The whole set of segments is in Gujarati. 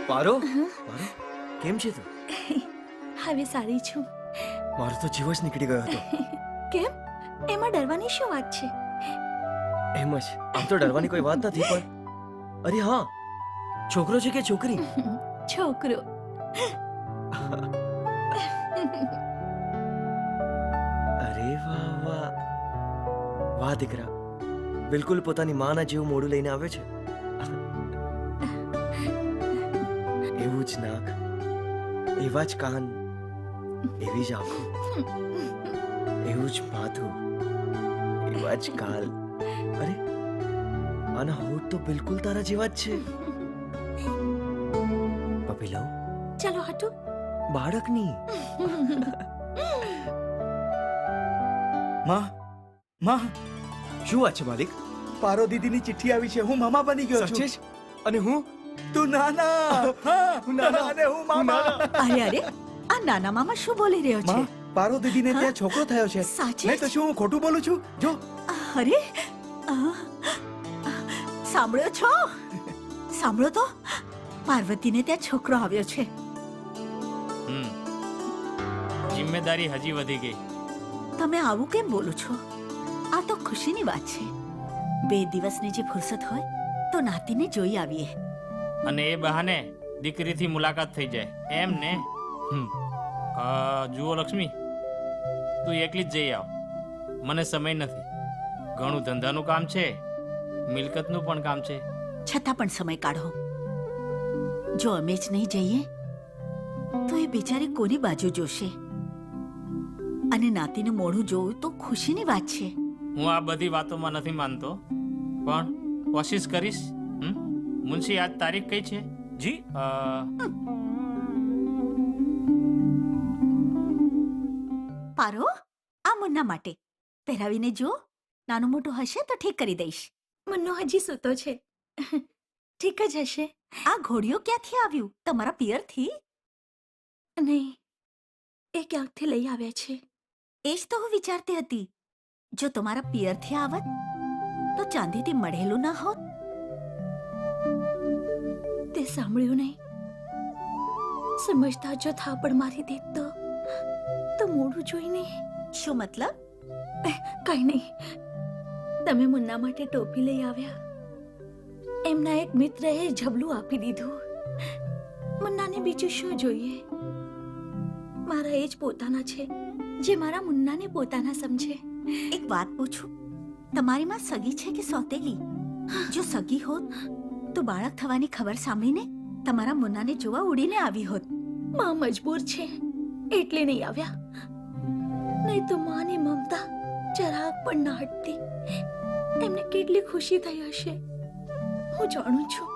પારો પારો કેમ છે તું? હવે સારી છું. મારો તો જીવ જ નીકળી ગયો હતો. કેમ? એમાં ડરવાની શું વાત છે? એમ જ. આમ તો ડરવાની કોઈ વાત નથી, પણ અરે હા, છોકરો છે કે છોકરી? છોકરો. અરે વાહ વાહ વાહ દીકરા, બિલકુલ પોતાની માના જેવું મોઢું લઈને આવ્યો છે. એવું જ નાક, એવા જ કાન, એવી જ આંખો, એવું જ માથું, એવા જ ગાલ. અરે આના હોઠ તો બિલકુલ તારા જેવા જ છે. પપ્પી લઉં? ચલો હટો. બાળકની. માં માં શું વાત છે માલિક? પારો દીદીની ચિઠ્ઠી આવી છે. હું મામા બની ગયો સાચે છું. જ? અને હું? તું નાના. હા, હું નાના. અને હું મામા. અરે અરે, આ નાના મામા શું બોલી રહ્યો છે? માં, પારો દીદીને ત્યાં છોકરો થયો છે. સાચે નહીં તો શું હું ખોટું બોલું છું? જો અરે સાંભળ્યો છો? સાંભળો તો, પાર્વતીને ત્યાં છોકરો આવ્યો છે. જિમ્મેદારી હજી વધી ગઈ. તમે આવું કેમ બોલો છો? આ તો ખુશીની વાત છે. 2 દિવસની જે ફુરસત હોય તો નાતીને જોઈ આવીએ. અને એ બહાને દીકરીથી મુલાકાત થઈ જાય એમ ને. જુઓ લક્ષ્મી, તું એકલી જ જઈ આવ. મને સમય નથી. ઘણું ધંધાનું કામ છે, મિલકતનું પણ કામ છે. છતાં પણ સમય કાઢો. જો અમે જ નહીં જઈએ તો એ બિચારી કોની બાજુ જોશે? અને નાતીનું મોઢું જોવું તો ખુશીની વાત છે. હું આ બધી વાતોમાં નથી માનતો, પણ કોશિશ કરીશ. મુનશી, આજ તારીખ કઈ છે? જી પારો, આ મુન્ના માટે પહેરાવીને જો. નાનું મોટું હશે તો ઠીક કરી દઈશ. મુન્નો હજી સૂતો છે. ઠીક જ હશે. આ ઘોડિયો ક્યાંથી આવ્યું? તમારા પિયરથી? નહીં, એ ક્યાંકથી લઈ આવ્યા છે. એ જ તો હું વિચારતી હતી. જો તમારા પિયરથી આવત તો ચાંદીથી મળેલું ના હોત. તે સાંભળ્યું નહીં? સમજતા જો થાપડ મારી દેત તો મોઢું જોઈને. શું મતલબ? કઈ નહીં. તમે મુન્ના માટે ટોપી લઈ આવ્યા. એમના એક મિત્રએ ઝબલું આપી દીધું. મુન્નાને બીજું શું જોઈએ? મારા એ જ પોતાના છે, જે મારા મુન્નાને પોતાના સમજે. એક વાત પૂછું, તમારી માં સગી છે કે સોતેલી? જો સગી હોત તો બાળક થવાની ખબર સાંભળીને તમારા મુન્નાને જોવા ઉડીને આવી હોત. માં મજબૂર છે એટલે નહીં આવ્યા. નહીં તો માની મમતા જરાક પણ ના હટતી. એમને કેટલી ખુશી થઈ હશે. હું જાણું છું.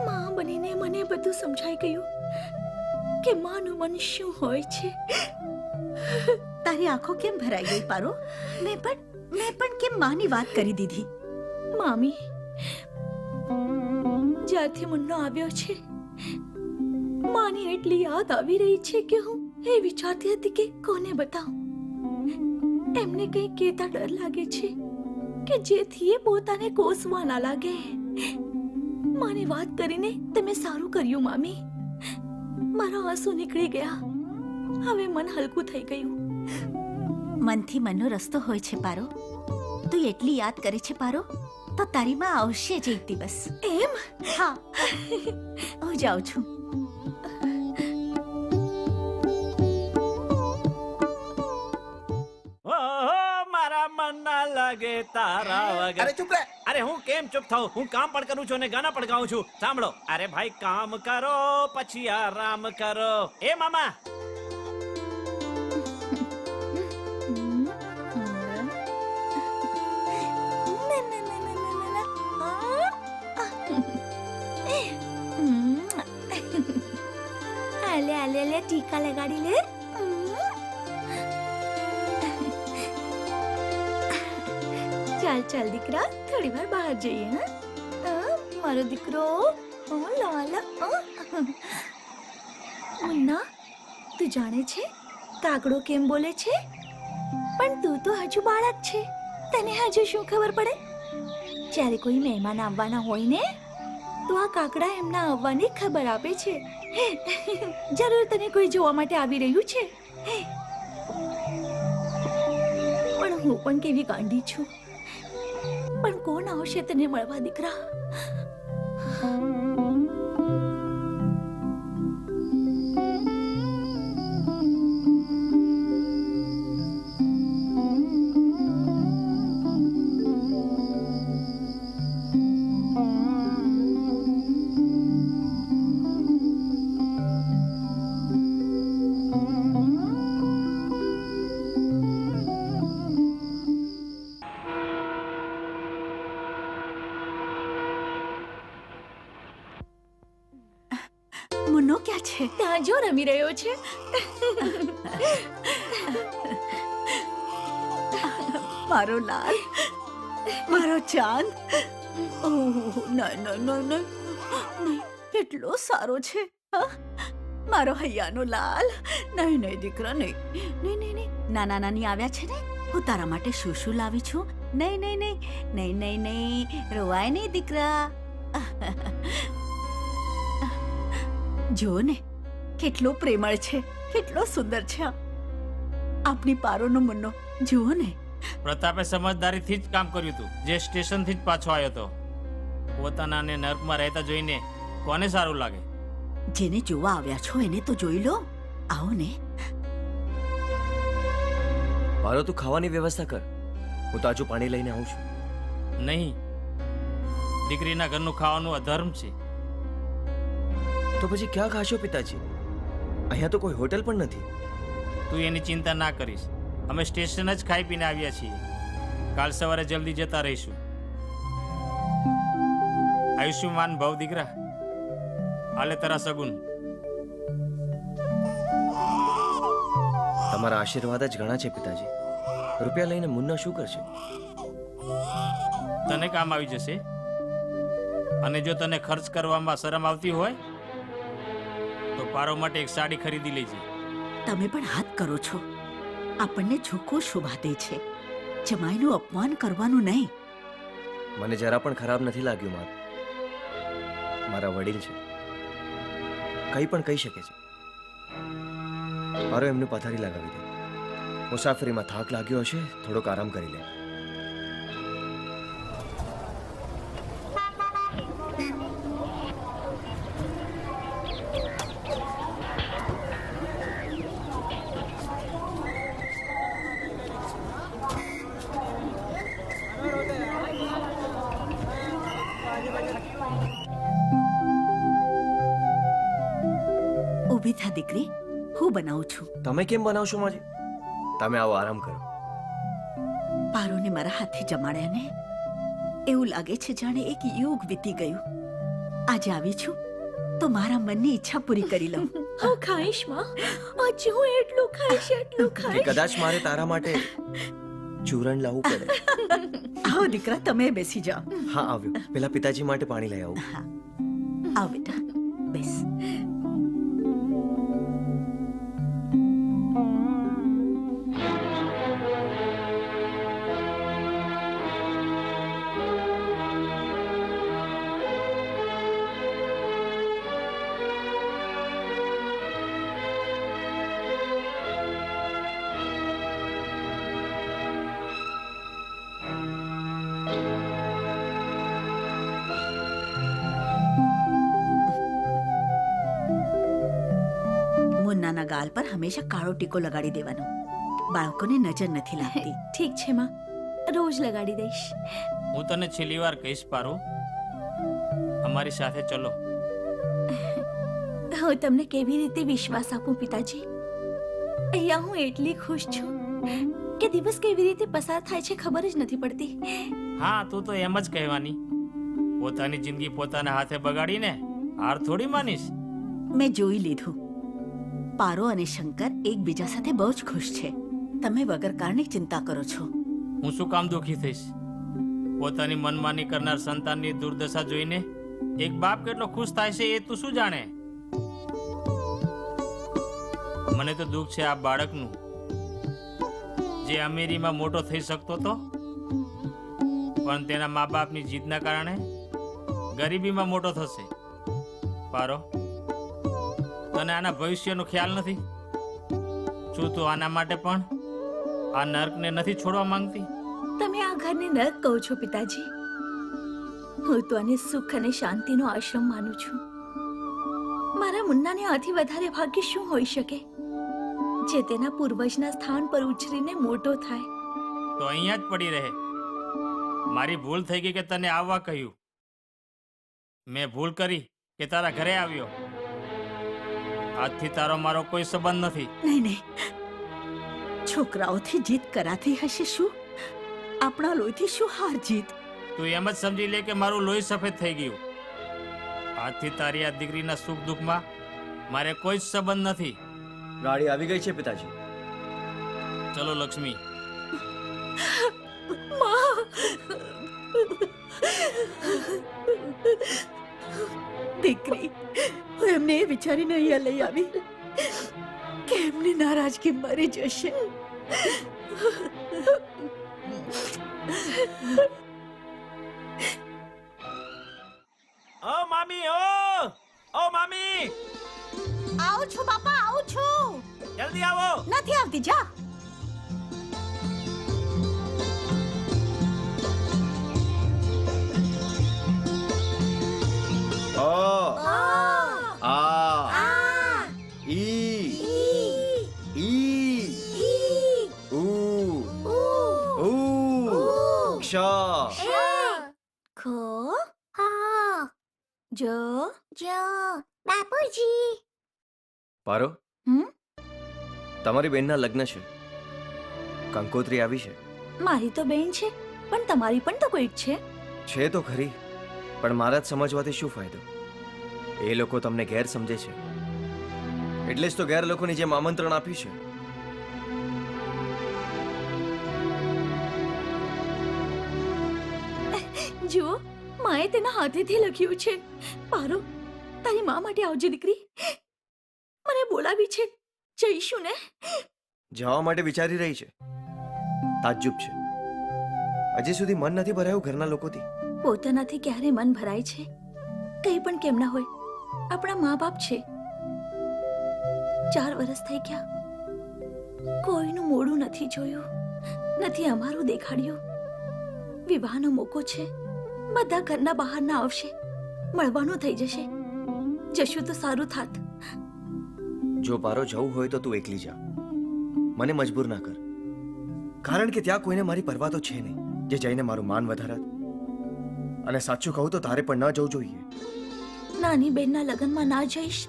માં બનીને મને બધું સમજાઈ ગયું કે માનું મન શું હોય છે. તારી આંખો કેમ ભરાઈ ગઈ પારો? મેં પણ કેમ માની વાત કરી દીધી? મામી, જ્યારથી મુન્નો આવ્યો છે માની એટલી યાદ આવી રહી છે કે હું એ વિચારતી હતી કે કોને બતાવું. એમને કંઈ કહેતા ડર લાગે છે કે જેથી એ પોતાને કોસવા ના લાગે. માની વાત કરીને તમે સારું કર્યું મામી. મારા આંસુ નીકળી ગયા. હવે મન હલકું થઈ ગયું. મનથી મનનો રસ્તો હોય છે પારો. તું એટલી યાદ કરે છે પારો તો તારી માં આવશે જ એક દિવસ. એમ? હા. હું જાઉં છું. મારા મન ના લાગે તારા વગર. અરે ચૂપ રહે. અરે હું કેમ ચૂપ થાઉં? હું કામ પણ કરું છું અને ગાના પણ ગાઉં છું. સાંભળો, અરે ભાઈ, કામ કરો પછી આરામ કરો. એ મામા, લે ટીકા લગાડી લે. ચાલ દીકરા, થોડી વાર બહાર જઈએ. મારો દીકરો. મુન્ના, તું જાણે છે કાગડો કેમ બોલે છે? પણ તું તો હજુ બાળક છે, તને હજુ શું ખબર પડે? જ્યારે કોઈ મહેમાન આવવાના હોય ને તો આ કાકડા એમના આવવાની ખબર આપે છે. જરૂર તને કોઈ જોવા માટે આવી રહ્યું છે. પણ હું પણ કેવી ગાંડી છું. પણ કોણ આવશે તને મળવા દીકરા? મુન્નો ક્યાં છે? ત્યાં જો રમી રહ્યો છે. મારો લાલ, મારો ચાંદ. ઓહ, નહીં નહીં નહીં નહીં નહીં, કેટલો સારો છે. હા? મારો હૈયાનો લાલ. નહીં નહીં દીકરા, નહીં નહીં નહીં નહીં. નાના નાની આવ્યા છે ને, હું તારા માટે શું શું લાવી છું. નહીં નહીં નહીં નહીં નહીં નહીં, રોવાય નહીં દીકરા. જો ને, કેટલો પ્રેમળ છે, કેટલો સુંદર છે. આપણી પારોનો મુન્નો જુઓ ને. પ્રતાપે સમજદારીથી જ કામ કર્યું હતું. જે સ્ટેશનથી જ પાછો આવ્યો હતો. પોતાનાને નર્કમાં રહેતા જોઈને કોને સારું લાગે? જેને જોવા આવ્યા છો એને તો જોઈ લો. આવો ને. પારો, તું ખાવાની વ્યવસ્થા કર. હું તાજું પાણી લઈને આવું છું. નહીં, દીકરીના ઘરનું ખાવાનું અધર્મ છે. તો પછી ક્યાં ખાશો પિતાજી? અહીંયા તો કોઈ હોટલ પણ નથી. તું એની ચિંતા ના કરીશ. અમે સ્ટેશન જ ખાઈ પીને આવ્યા છીએ. કાલ સવારે જલ્દી જતા રહીશું. આયુષ્યમાન ભવ દીકરા. હાલે તારા સગુન. તમારા આશીર્વાદ જ ઘણા છે પિતાજી. રૂપિયા લઈને મુન્ના શું કરશે? તને કામ આવી જશે. અને જો તને ખર્ચ કરવામાં શરમ આવતી હોય તો પારો માટે એક સાડી ખરીદી લેજે. તમે પણ હાથ કરો છો. આપણને છોકો શોભા દે છે. જમાઈનું અપમાન કરવાનું નહીં. મને જરા પણ ખરાબ નથી લાગ્યું મારું. મારા વડીલ છે, કંઈ પણ કહી શકે છે. મારો એમને પથારી લગાવી દે. મુસાફરીમાં થાક લાગ્યો હશે, થોડોક આરામ કરી લે. ઊભી થા દીકરી, હું બનાવું છું. તમે કેમ બનાવશો માજી? તમે આવો, આરામ કરો. પારોને મારા હાથથી જમાડ્યા ને, એવું લાગે છે જાણે એક યુગ વીતી ગયું. આજે આવી છું તો મારા મનની ઈચ્છા પૂરી કરી લઉં. હું ખાઈશ માં. આજે હું એટલું ખાઈશ, એટલું કે ખાઈશ. કદાચ મારે તારા માટે ચૂરણ લાવવું પડે. આવો દીકરા, તમે બેસી જાઓ. હા, આવ્યો. પેલા પિતાજી માટે પાણી લઈ આવું. હા, આવ બેટા, બેસ. મુન્નાના ગાલ પર હંમેશા કાળો ટીકો લગાડી દેવાનો. બાળકોને નજર નથી લાગતી. ઠીક છે માં, રોજ લગાડી દઈશ. હું તને છેલ્લી વાર કહીશ પારો, અમારી સાથે ચલો. હું તમને કેવી રીતે વિશ્વાસ આપું પિતાજી? અહીંયા હું એટલી ખુશ છું કે દિવસ કેવી રીતે પસાર થાય છે ખબર જ નથી પડતી. હા, તું તો એમ જ કહેવાની. પોતાની જિંદગી પોતાના હાથે બગાડીને હાર થોડી માનીશ. મેં જોઈ લીધું. પારો અને શંકર એકબીજા સાથે બહુ જ ખુશ છે. તમે વગર કારણે ચિંતા કરો છો. હું શું કામ દુઃખી થઈશ? પોતાની મનમાની કરનાર સંતાનની દુર્દશા જોઈને એક બાપ કેટલો ખુશ થાય છે એ તું શું જાણે? મને તો દુઃખ છે આ બાળકનું, જે અમેરીમાં મોટો થઈ શકતો હતો પણ તેના મા બાપની જીદના કારણે ગરીબીમાં મોટો થશે. પારો, તને આના ભવિષ્યનો ખ્યાલ નથી? શું તું આના માટે પણ આ નર્કને નથી છોડવા માંગતી? તમે આ ઘરને નર્ક કહો છો પિતાજી. હું તો આને સુખ અને શાંતિનો આશ્રમ માનું છું. મારા મુન્નાને આથી વધારે ભાગ્ય શું હોઈ શકે જે તેના પૂર્વજના સ્થાન પર ઉછરીને મોટો થાય. તો અહીંયા જ પડી રહે. મારી ભૂલ થઈ ગઈ કે તને આવવા કહ્યું. મેં ભૂલ કરી કે તારા ઘરે આવ્યો. આજથી તારો મારો કોઈ સંબંધ નથી. નહીં નહીં, છોકરાઓથી જીત કરાતી હશે શું? આપણા લોહીથી શું હાર જીત? તું એમ જ સમજી લે કે મારું લોહી સફેદ થઈ ગયું. આજથી તારી આ દીકરીના સુખ દુઃખમાં મારે કોઈ જ સંબંધ નથી. ગાડી આવી ગઈ છે પિતાજી. ચલો લક્ષ્મી. દીકરી, હું એમને એ વિચારીને અહીંયા લઈ આવી કે એમની નારાજગી મરી જશે. ઓ મામી, ઓ મામી, આવું છું બાપા, આવું છું. જલ્દી આવો. નથી આવતી, જા. અ આ ઈ ઈ ઉ ક્ષ ખો જો બાપુજી. પારો, હમ? તમારી બેનના લગ્ન છે. કંકોત્રી આવી છે. મારી તો બેન છે, પણ તમારી પણ તો કોઈક છે. છે તો ખરી, પણ મારા જ સમજવાથી શું ફાયદો? એ લોકો તમને ગેર સમજે છે, એટલે જ તો ગેર લોકોની જેમ આમંત્રણ આપ્યું છે. જુઓ, માએ તેના હાથેથી લખ્યું છે. પારો, તારી મા માટે આવજે દીકરી. મને બોલાવી છે, જઈશું ને? જવા માટે વિચારી રહી છે. તાજ્જુબ છે, હજી સુધી મન નથી ભરાયું ઘરના લોકોથી. પોતાનાથી ક્યારે મન ભરાય છે? કંઈ પણ કેમ ના હોય, આપણા મા બાપ છે. 4 વર્ષ થઈ ગયા, કોઈનું મોઢું નથી જોયું, નથી અમારું દેખાડ્યું. વિવાહનો મોકો છે, બધા ઘરના બહારના આવશે, મળવાનું થઈ જશે. જશું તો સારું થાત. જો પારો જવું હોય તો તું એકલી જા, મને મજબૂર ના કર. કારણ કે ત્યાં કોઈને મારી પરવા તો છે નહીં જે જઈને મારું માન વધારત. અને સાચું કહું તો તારે પણ ન જવું જોઈએ. નાની બેનના લગ્નમાં ના જઈશ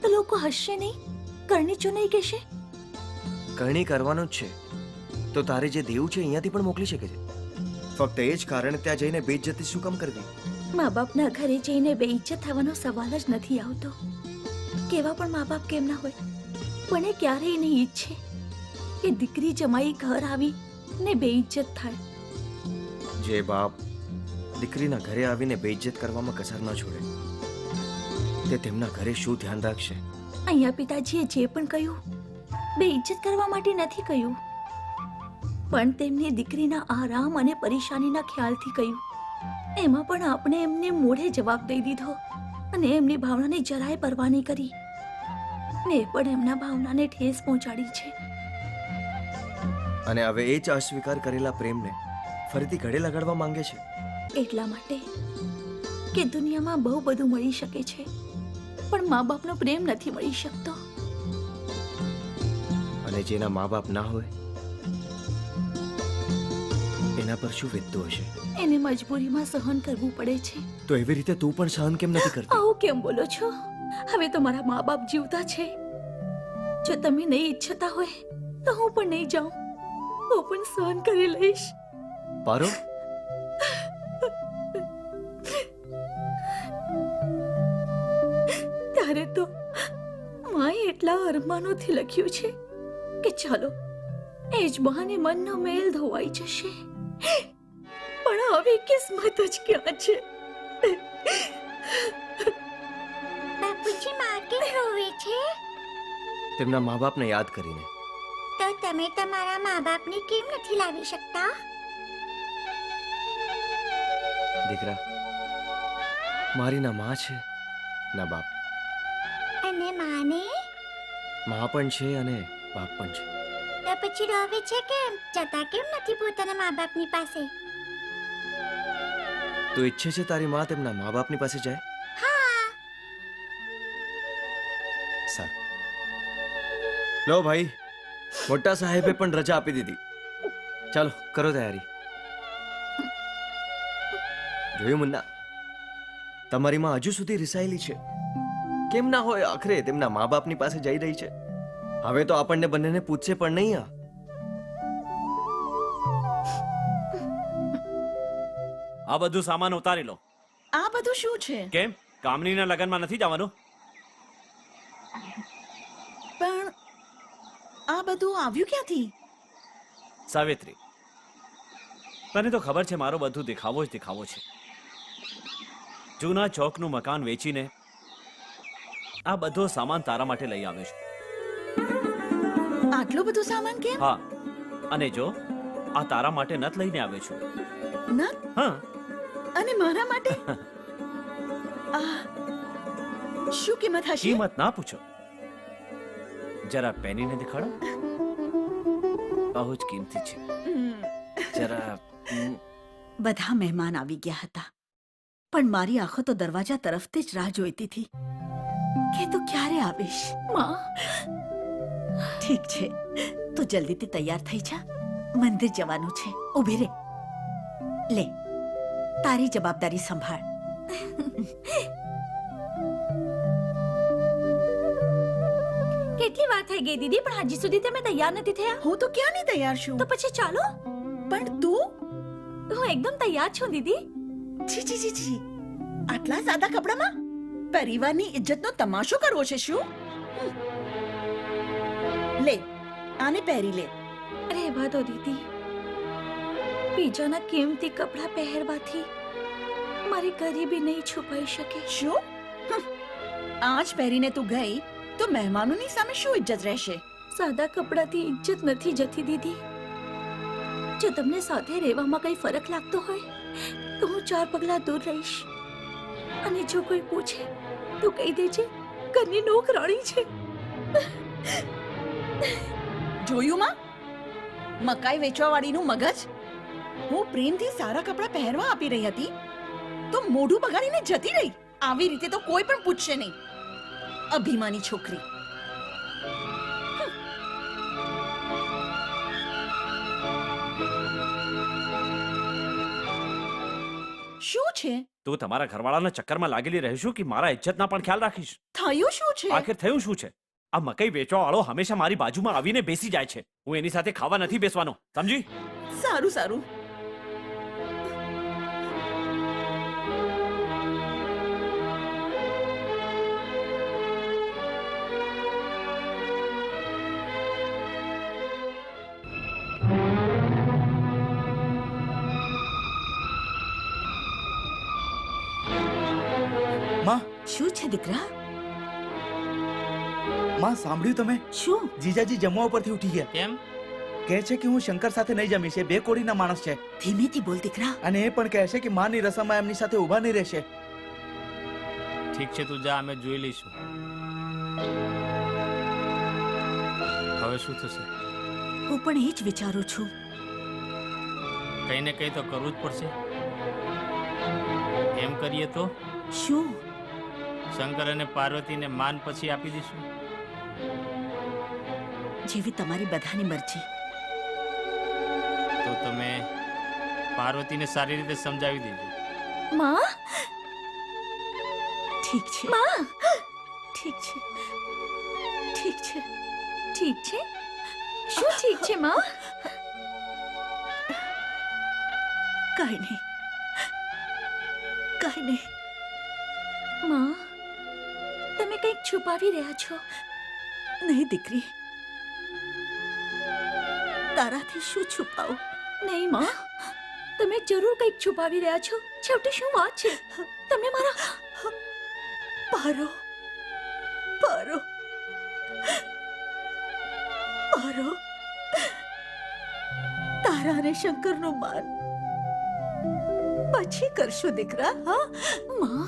તો લોકો હસશે નહીં, કરણીચું નહીં કહેશે. કરણી કરવાનું જ છે તો તારે જે દેવું છે અહીંયાથી પણ મોકલી શકે છે. ફક્ત એ જ કારણે ત્યાં જઈને બેઇજ્જતી શું કામ કરવી? મા બાપના ઘરે જઈને બેઇજ્જત થવાનો સવાલ જ નથી આવતો. કેવા પણ મા બાપ કેમ ના હોય, પણ એ ક્યારેય નહીં ઈચ્છે કે દીકરી જમાઈ ઘર આવી ને બેઇજ્જત થાય. જે બાપ દીકરીના ઘરે આવીને બેઇજ્જત કરવામાં કસર ન છોડે તે તેમના ઘરે શું ધ્યાન રાખશે? અહીંયા પિતાજીએ જે પણ કહ્યું બેઇજ્જત કરવા માટે નથી કહ્યું, પણ તેમની દીકરીના આરામ અને પરેશાનીના ખ્યાલથી કહ્યું. એમાં પણ આપણે એમને મોઢે જવાબ દઈ દીધો અને એમની ભાવનાની જરાય પરવા નહીં કરી. મેં પણ એમના ભાવનાને ઠેસ પહોંચાડી છે. અને હવે એ જ અસ્વીકાર કરેલા પ્રેમને ફરીથી ગળે લગાડવા માંગે છે. એટલા માટે કે દુનિયામાં બહુ બધું મળી શકે છે, પણ મા બાપનો પ્રેમ નથી મળી શકતો. અને જેના મા બાપ ના હોય એના પર શું વીતતું હશે? એને મજબૂરીમાં સહન કરવું પડે છે. તો એવી રીતે તું પણ સહન કેમ નથી કરતી? આવું કેમ બોલો છો? હવે તો મારા મા બાપ જીવતા છે. જો તમે નહીં ઈચ્છતા હોય તો હું પણ નહીં જાઉં, હું પણ સહન કરી લઈશ. પારો, ત્યારે તો માએ એટલા અરમાનોથી લખ્યું છે કે ચાલો એ જ બહાને મનનો મેલ ધોવાઈ જશે. પણ હવે કિસ્મત જ ક્યાં છે? બાપુજી માં કેમ રોવે છે? તેમના મા બાપને યાદ કરીને. તો તમે તમારા મા બાપને કેમ નથી લાવી શકતા? દીકરા, મારી ના માં છે ના બાપ. અને માને માં પણ છે અને બાપ પણ છે. તો પછી રોવે છે કેમ? જતા કેમ નથી પોતાના મા બાપની પાસે? તું ઈચ્છે છે તારી માં તેમના મા બાપની પાસે જાય? હા. સારું. લો ભાઈ, મોટા સાહેબે પણ રજા આપી દીધી. ચાલો કરો તૈયારી. જોયું મુન્ના, તમારી માં હજુ સુધી રિસાયેલી છે. કેમ ના હોય, આખરે તેમના મા બાપની પાસે જઈ રહી છે. હવે તો આપણને બંનેને પૂછશે પણ નહીં. આ બધું સામાન ઉતારી લો. આ બધું શું છે? કેમ કામનીના લગનમાં નથી જવાનું? પણ આ બધું આવ્યું ક્યાંથી? સાવિત્રી, તને તો ખબર છે મારો બધું દેખાવો જ દેખાવો છે. જૂના ચોકનું મકાન વેચીને આ બધો સામાન તારા માટે લઈ આવ્યો છું. આટલું બધું સામાન કેમ? હા, અને જો આ તારા માટે નથ લઈને આવ્યો છું. ના, હા, અને મારા માટે આ શું કિંમત હશે? કિંમત ના પૂછો, જરા પહેરીને દેખાડો. બહુ જ કિંમતી છે. જરા બધા મહેમાન આવી ગયા હતા, પણ મારી આંખો તો દરવાજા તરફથી જ રાહ જોઈતી હતી કે તું ક્યારે આવીશ. માં, ઠીક છે, તું જલ્દીથી તૈયાર થઈ જા, મંદિર જવાનું છે. ઊભી રે, લે તારી જવાબદારી સંભાળ. કેટલી વાર થઈ ગઈ દીદી, પણ હજી સુધી તમે તૈયાર નથી થયા. હું તો ક્યાં નહીં તૈયાર છું. તો પછી ચાલો. પણ તું હું એકદમ તૈયાર છું દીદી. છી છી છી છી, આટલા સાદા કપડામાં પરિવારની ઇજ્જતનો તમાશો કરવો છે શું? લે, આને પહેરી લે. રહેવા દો દીદી. બીજાના કિંમતી કપડાં પહેરવાથી મારી ગરીબી નહીં છુપાઈ શકે. શું? આજ પહેરીને તું ગઈ તો મહેમાનોની સામે શું ઇજ્જત રહેશે? સાદા કપડાથી ઇજ્જત નથી જતી દીદી. જો તમને સાથે રહેવામાં કઈ ફરક લાગતો હોય તો હું 4 પગલા દૂર રહીશ. અને જો કોઈ પૂછે તો કહી દેજે ઘરની નોકરાણી છે. જોયું માં, મકાઈ વેચવાવાળીનું મગજ. હું પ્રેમથી સારા કપડાં પહેરવા આપી રહી હતી તો મોઢું બગાડીને જતી રહી. આવી રીતે તો કોઈ પણ પૂછશે નહીં. અભિમાની છોકરી. શું છે? તું તમારા ઘરવાળાના ચક્કરમાં લાગેલી રહીશું કે મારા ઇજ્જતના પણ ખ્યાલ રાખીશ? થયું શું છે? આખિર થયું શું છે? આ મકઈ વેચવા વાળો હંમેશા મારી બાજુમાં આવીને બેસી જાય છે. હું એની સાથે ખાવા નથી બેસવાનો, સમજી? સારું સારું. માં, શું છે દીકરા? માં સાંભળ્યું તમે? શું? જીજાજી જમવા ઉપરથી ઉઠી ગયા. કેમ? કહે છે કે હું શંકર સાથે નહીં જમીશ. એ બે કોડીના માણસ છે. ધીમેથી બોલ દીકરા. અને એ પણ કહે છે કે માની રસમમાં એમની સાથે ઊભા નહીં રહેશે. ઠીક છે, તું જા, અમે જોઈ લઈશું. હવે શું થશે? હું પણ એ જ વિચારું છું. કંઈ ને કંઈ તો કરવું જ પડશે. એમ કરીએ તો શું? શંકર અને પાર્વતીને માન પછી આપી દઈશું. જેવી તમારી બધાની મરજી. તો તમે પાર્વતીને સારી રીતે સમજાવી દેજો. માં, ઠીક છે. માં, ઠીક છે, ઠીક છે, ઠીક છે. શું ઠીક છે માં? કાંઈ નહીં, કાંઈ નહીં. માં, તમે કંઈક છુપાવી રહ્યા છો. નહીં દીકરી, તારાથી શું છુપાવું? નહીં માં, તમે જરૂર કંઈક છુપાવી રહ્યા છો. છેવટે શું વાત છે? તમે મારા પારો, પારો, પારો, તારા અને શંકરનો માન પછી કરશું દીકરા. હા માં,